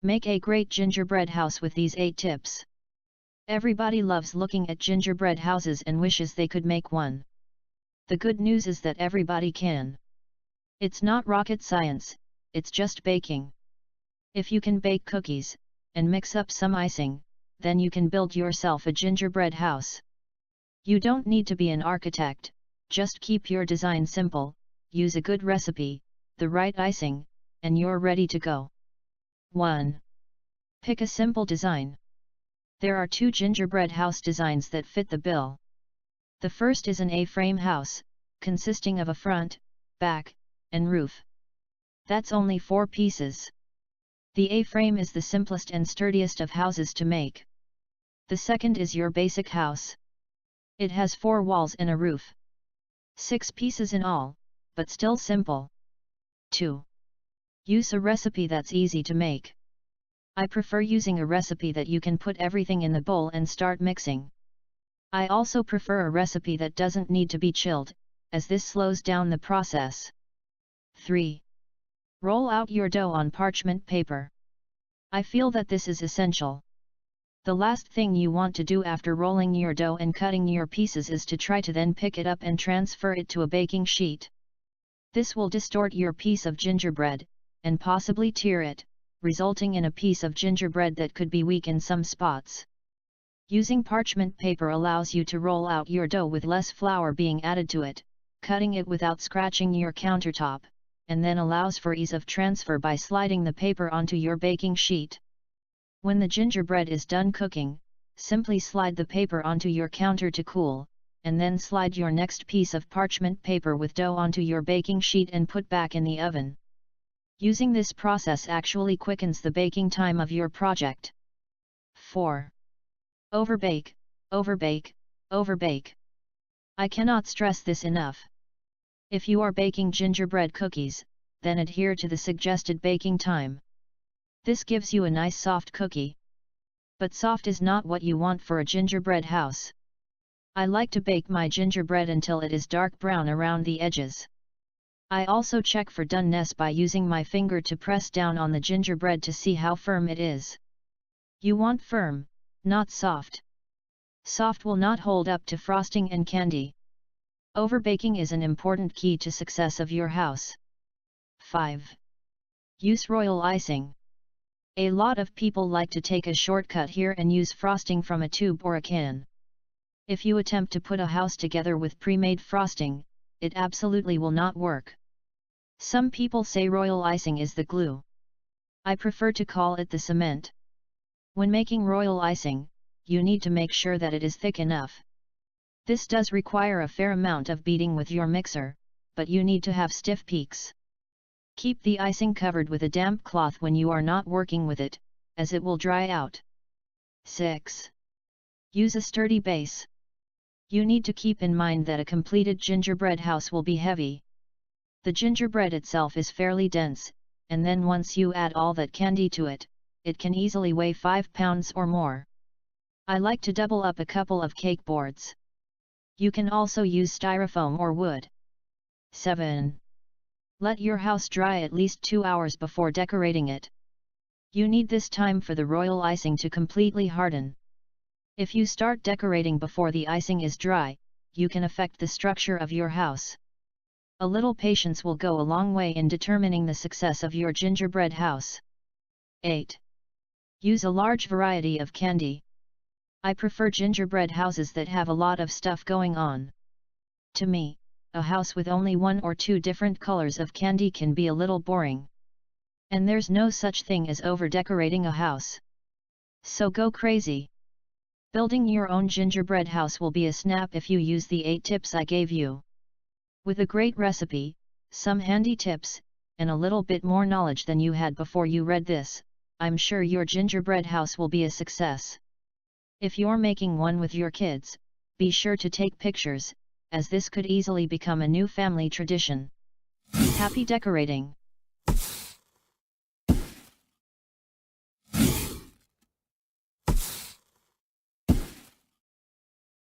Make a great gingerbread house with these 8 tips. Everybody loves looking at gingerbread houses and wishes they could make one. The good news is that everybody can. It's not rocket science, it's just baking. If you can bake cookies, and mix up some icing, then you can build yourself a gingerbread house. You don't need to be an architect, just keep your design simple, use a good recipe, the right icing, and you're ready to go. 1. Pick a simple design. There are 2 gingerbread house designs that fit the bill. The first is an A-frame house, consisting of a front, back, and roof. That's only 4 pieces. The A-frame is the simplest and sturdiest of houses to make. The second is your basic house. It has 4 walls and a roof. 6 pieces in all, but still simple. 2. Use a recipe that's easy to make. I prefer using a recipe that you can put everything in the bowl and start mixing. I also prefer a recipe that doesn't need to be chilled, as this slows down the process. 3. Roll out your dough on parchment paper. I feel that this is essential. The last thing you want to do after rolling your dough and cutting your pieces is to try to then pick it up and transfer it to a baking sheet. This will distort your piece of gingerbread, and possibly tear it, resulting in a piece of gingerbread that could be weak in some spots. Using parchment paper allows you to roll out your dough with less flour being added to it, cutting it without scratching your countertop, and then allows for ease of transfer by sliding the paper onto your baking sheet. When the gingerbread is done cooking, simply slide the paper onto your counter to cool, and then slide your next piece of parchment paper with dough onto your baking sheet and put back in the oven. Using this process actually quickens the baking time of your project. 4. Overbake, overbake, overbake. I cannot stress this enough. If you are baking gingerbread cookies, then adhere to the suggested baking time. This gives you a nice soft cookie. But soft is not what you want for a gingerbread house. I like to bake my gingerbread until it is dark brown around the edges. I also check for doneness by using my finger to press down on the gingerbread to see how firm it is. You want firm, not soft. Soft will not hold up to frosting and candy. Overbaking is an important key to success of your house. 5. Use royal icing. A lot of people like to take a shortcut here and use frosting from a tube or a can. If you attempt to put a house together with pre-made frosting, it absolutely will not work. Some people say royal icing is the glue. I prefer to call it the cement. When making royal icing, you need to make sure that it is thick enough. This does require a fair amount of beating with your mixer, but you need to have stiff peaks. Keep the icing covered with a damp cloth when you are not working with it, as it will dry out. 6. Use a sturdy base. You need to keep in mind that a completed gingerbread house will be heavy. The gingerbread itself is fairly dense, and then once you add all that candy to it, it can easily weigh 5 pounds or more. I like to double up a couple of cake boards. You can also use styrofoam or wood. 7. Let your house dry at least 2 hours before decorating it. You need this time for the royal icing to completely harden. If you start decorating before the icing is dry, you can affect the structure of your house. A little patience will go a long way in determining the success of your gingerbread house. 8. Use a large variety of candy. I prefer gingerbread houses that have a lot of stuff going on. To me, a house with only 1 or 2 different colors of candy can be a little boring. And there's no such thing as over-decorating a house. So go crazy. Building your own gingerbread house will be a snap if you use the 8 tips I gave you. With a great recipe, some handy tips, and a little bit more knowledge than you had before you read this, I'm sure your gingerbread house will be a success. If you're making one with your kids, be sure to take pictures, as this could easily become a new family tradition. Happy decorating!